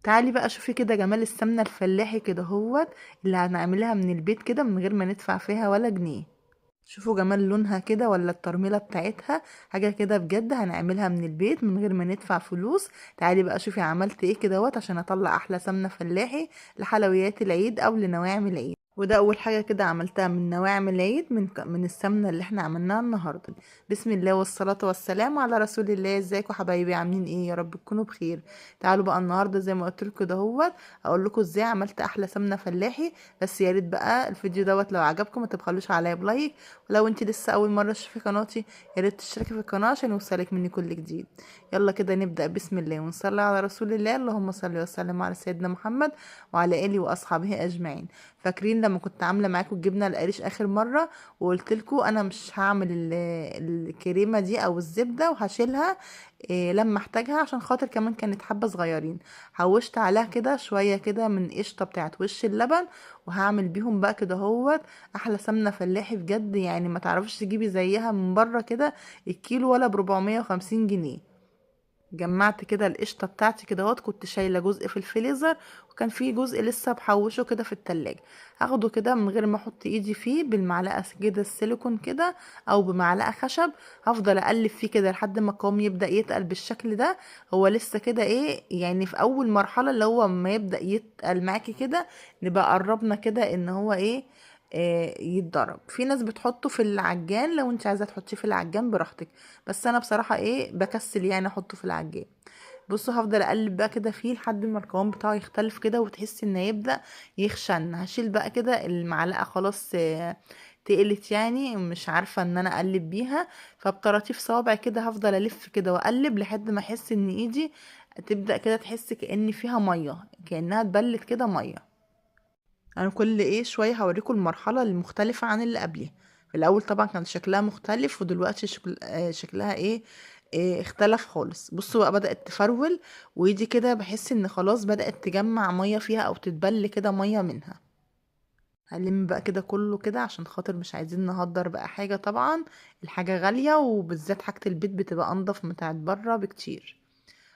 تعالي بقى شوفي كده جمال السمنة الفلاحي كده هوت، اللي هنعملها من البيت كده من غير ما ندفع فيها ولا جنيه. شوفوا جمال لونها كده ولا الترميلة بتاعتها، حاجة كده بجد هنعملها من البيت من غير ما ندفع فلوس. تعالي بقى شوفي عملت ايه كده هوت عشان اطلع احلى سمنة فلاحي لحلويات العيد او لنواعم العيد. وده اول حاجه كده عملتها من نواعم العيد من السمنه اللي احنا عملناها النهارده. بسم الله والصلاه والسلام على رسول الله. ازيكم حبايبي عاملين ايه؟ يا رب تكونوا بخير. تعالوا بقى النهارده زي ما قلت لكم دهوت اقول لكم ازاي عملت احلى سمنه فلاحي. بس يا ريت بقى الفيديو دوت لو عجبكم ما تبخلوش عليا بلايك، ولو انت لسه اول مره تشوفي قناتي يا ريت تشتركي في القناه عشان يوصلك مني كل جديد. يلا كده نبدا. بسم الله ونصلي على رسول الله. اللهم صل وسلم على سيدنا محمد وعلى اله واصحابه اجمعين. فاكرين لما كنت عامله معاكم الجبنه القريش اخر مره وقلت لكم انا مش هعمل الكريمه دي او الزبده وهشيلها لما احتاجها، عشان خاطر كمان كانت حبه صغيرين. حوشت عليها كده شويه كده من قشطه بتاعت وش اللبن، وهعمل بيهم بقى كده هوت احلى سمنه فلاحي بجد. يعني ما تعرفش تجيبي زيها من بره كده الكيلو ولا ب450 جنيه. جمعت كده القشطه بتاعتي كده اهوت، كنت شايله جزء في الفريزر وكان في جزء لسه بحوشه كده في التلاجة. هاخده كده من غير ما احط ايدي فيه بالمعلقه كده السيليكون كده او بمعلقه خشب. هفضل اقلب فيه كده لحد ما القوام يبدا يتقل بالشكل ده. هو لسه كده ايه يعني في اول مرحله، اللي هو ما يبدا يتقل معاكي كده نبقى قربنا كده ان هو ايه يتضرب. في ناس بتحطه في العجان، لو انت عايزه تحطيه في العجان براحتك، بس انا بصراحه ايه بكسل يعني احطه في العجان. بصوا هفضل اقلب بقى كده فيه لحد ما القوام بتاعه يختلف كده وتحسي ان يبدا يخشن. هشيل بقى كده المعلقه خلاص تقلت يعني مش عارفه ان انا اقلب بيها. فبطراطيف صوابعي كده هفضل الف كده واقلب لحد ما احس ان ايدي تبدا كده تحس كأن فيها ميه، كأنها اتبلت كده ميه. انا كل ايه شويه هوريكم المرحله المختلفه عن اللي قبلها. في الاول طبعا كان شكلها مختلف ودلوقتي شكلها إيه اختلف خالص. بصوا بقى بدات تفرول ويجي كده بحس ان خلاص بدات تجمع ميه فيها او تتبل كده ميه منها. هلم بقى كده كله كده عشان خاطر مش عايزين نهدر بقى حاجه. طبعا الحاجه غاليه وبالذات حاجه البيت بتبقى انضف من بتاعت بره بكتير.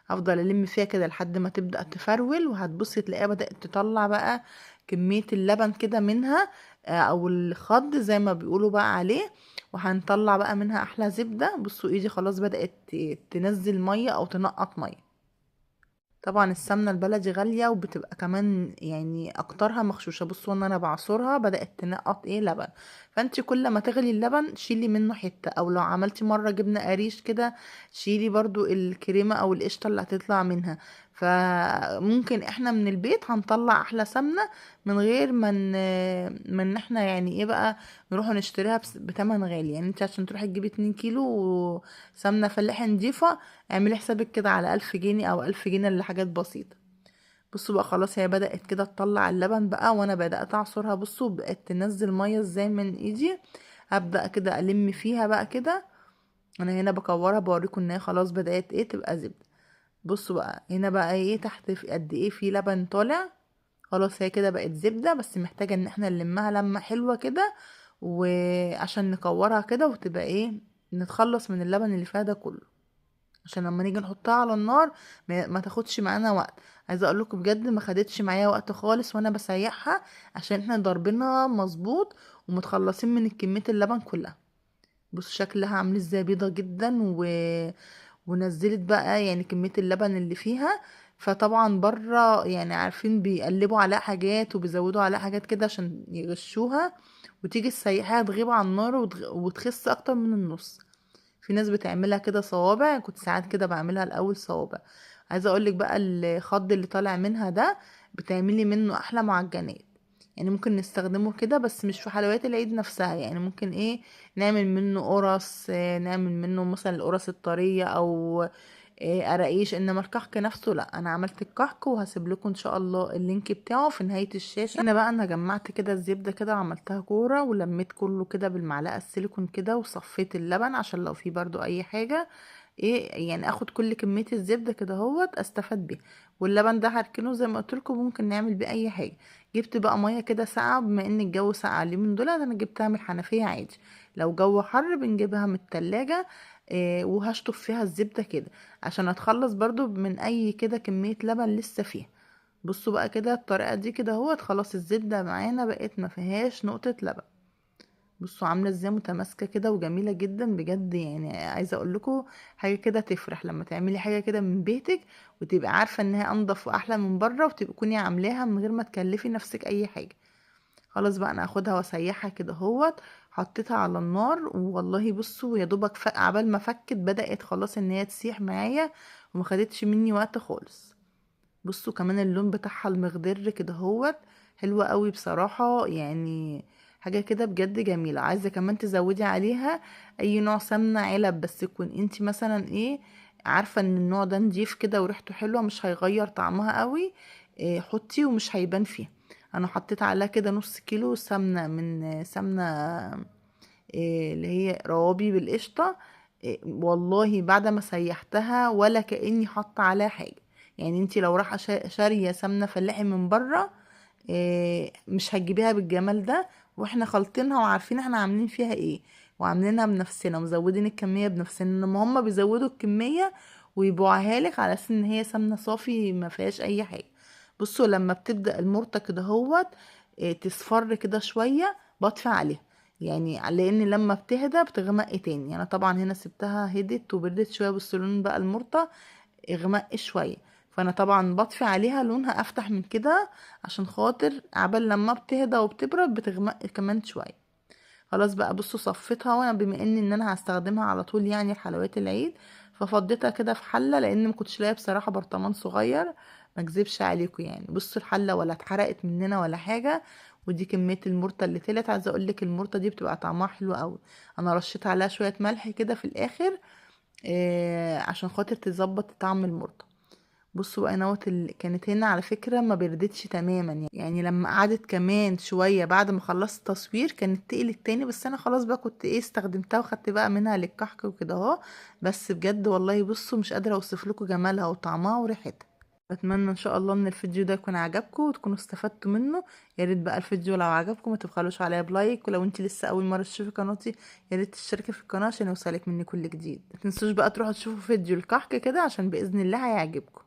هفضل الم فيها كده لحد ما تبدأ تفرول، وهتبصي تلاقيها بدأت تطلع بقى كمية اللبن كده منها او الخض زي ما بيقولوا بقى عليه. وهنطلع بقى منها احلى زبدة. بصوا ايدي خلاص بدأت تنزل مية او تنقط مية. طبعا السمنة البلدي غالية وبتبقى كمان يعني اكترها مغشوشة. بصوا ان انا بعصرها بدأت تنقط ايه لبن. فانت كل ما تغلي اللبن شيلي منه حتة، او لو عملتي مرة جبنة قريش كده شيلي برضو الكريمة او القشطة اللي هتطلع منها. فممكن احنا من البيت هنطلع احلى سمنة من غير من احنا يعني ايه بقى نروح نشتريها بتمن غالي. يعني انت عشان تروحي تجيبي 2 كيلو سمنة فلاحي نضيفة اعملي حسابك كده على 1000 جنيه او 1000 جنيه لحاجات بسيطة. بصوا بقى خلاص هي بدأت كده تطلع اللبن بقى وانا بدأت اعصرها. بصوا بقت تنزل مية ازاي من ايدي. هبدأ كده الم فيها بقى كده. انا هنا بكورها بوريكم ان هي خلاص بدأت ايه تبقى زبدة. بصوا بقى هنا بقى ايه تحت في قد ايه في لبن طالع. خلاص هي كده بقت زبدة، بس محتاجة ان احنا نلمها لمة حلوة كده وعشان نكورها كده وتبقى ايه نتخلص من اللبن اللي فيها ده كله، عشان لما نيجي نحطها على النار ما تاخدش معانا وقت. عايزه اقول لكم بجد ما خدتش معايا وقت خالص وانا بسيحها، عشان احنا ضاربينها مظبوط ومتخلصين من كميه اللبن كلها. بصوا شكلها عامل ازاي بيضه جدا ونزلت بقى يعني كميه اللبن اللي فيها. فطبعا بره يعني عارفين بيقلبوا عليها حاجات وبيزودوا عليها حاجات كده عشان يغشوها، وتيجي تسيحيها تغيب على النار وتخس اكتر من النص. في ناس بتعملها كده صوابع، كنت ساعات كده بعملها الاول صوابع. عايزه اقولك بقى الخض اللي طالع منها ده بتعملي منه احلى معجنات. يعني ممكن نستخدمه كده بس مش في حلويات العيد نفسها. يعني ممكن ايه نعمل منه قرص، نعمل منه مثلا القرص الطرية او قراقيش. انما الكحك نفسه لا، انا عملت الكحك وهسيب لكم ان شاء الله اللينك بتاعه في نهاية الشاشة. هنا بقى انا جمعت كده الزبدة كده وعملتها كورة ولميت كله كده بالمعلقة السيليكون كده وصفيت اللبن عشان لو في برضو اي حاجة ايه يعني اخد كل كمية الزبدة كده هوت استفاد بيه. واللبن ده هركنه زي ما قلت لكم ممكن نعمل بيه اي حاجة. جبت بقى مية كده ساقعة بما ان الجو ساقع اليومين دول انا جبتها من الحنفية عادي. لو جو حر بنجيبها من التلاجة. وهشطف فيها الزبدة كده عشان اتخلص برضو من اي كده كمية لبن لسه فيها. بصوا بقى كده الطريقه دي كده اهوت، خلاص الزبده معانا بقت ما فيهاش نقطه لبن. بصوا عامله ازاي متماسكه كده وجميله جدا بجد، يعني عايزه اقول لكم حاجه كده تفرح لما تعملي حاجه كده من بيتك وتبقى عارفه انها انضف واحلى من بره، وتكوني عاملاها من غير ما تكلفي نفسك اي حاجه. خلاص بقى انا هاخدها واسيحها كده اهوت. حطيتها على النار، والله بصوا يا دوبك عبال ما فكت بدأت خلاص ان هي تسيح معايا، وما خدتش مني وقت خالص. بصوا كمان اللون بتاعها المخضر كده هوت، حلوة قوي بصراحة يعني. حاجة كده بجد جميلة. عايزة كمان تزودي عليها اي نوع سمنة علب، بس يكون انتي مثلا ايه، عارفة ان النوع ده نضيف كده وريحته حلوة مش هيغير طعمها قوي. إيه حطي ومش هيبان فيها. انا حطيت عليها كده نص كيلو سمنة من سمنة إيه اللي هي روابي بالقشطة. إيه والله بعد ما سيحتها ولا كأني حاطة عليها حاجة. يعني انتي لو رايحة شارية سمنة فلاحي من بره، إيه مش هتجيبيها بالجمال ده. واحنا خلطينها وعارفين احنا عاملين فيها ايه، وعاملينها بنفسنا ومزودين الكمية بنفسنا، انما هما بيزودوا الكمية ويبيعوها لك على اساس ان هي سمنة صافي ما فيهاش اي حاجة. بصوا لما بتبدأ المرطة كده هوت إيه تصفر كده شوية بطفي عليها، يعني لان لما بتهدى بتغمق تاني. انا طبعا هنا سبتها هدت وبردت شويه، بس اللون بقى المرطه اغمق شويه، فانا طبعا بطفي عليها لونها افتح من كده عشان خاطر عبال لما بتهدى وبتبرد بتغمق كمان شويه. خلاص بقى بصوا صفيتها، وانا بما ان انا هستخدمها على طول يعني حلويات العيد، ففضيتها كده في حله لان ما كنتش لاقيه بصراحه برطمان صغير. ما اكذبش عليكم يعني، بصوا الحله ولا اتحرقت مننا ولا حاجه. ودي كميه المرطه اللي طلعت. عايزه اقول لك المرطه دي بتبقى طعمها حلو قوي. انا رشيت عليها شويه ملح كده في الاخر عشان خاطر تظبط طعم المرطه. بصوا بقى نوت كانت هنا على فكرة ما بردتش تماما، يعني لما قعدت كمان شوية بعد ما خلصت تصوير كانت تقلت تاني، بس انا خلاص بقى كنت ايه استخدمتها وخدت بقى منها للكحك وكده اهو. بس بجد والله بصوا مش قادرة اوصف لكم جمالها وطعمها وريحتها. بتمنى ان شاء الله ان الفيديو ده يكون عجبكم وتكونوا استفدتوا منه. يا ريت بقى الفيديو لو عجبكم ما تبخلوش عليا بلايك، ولو انت لسه اول مره تشوفي قناتي يا ريت تشتركي في القناه عشان يوصلك مني كل جديد. ما تنسوش بقى تروحوا تشوفوا فيديو الكحك كده عشان باذن الله هيعجبكم.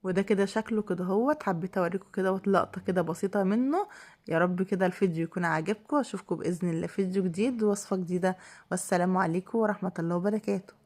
وده كده شكله كده هوت، حبيت اوريكم كده لقطة كده بسيطة منه. يا رب كده الفيديو يكون عجبكم، اشوفكم باذن الله فيديو جديد ووصفة جديدة. والسلام عليكم ورحمة الله وبركاته.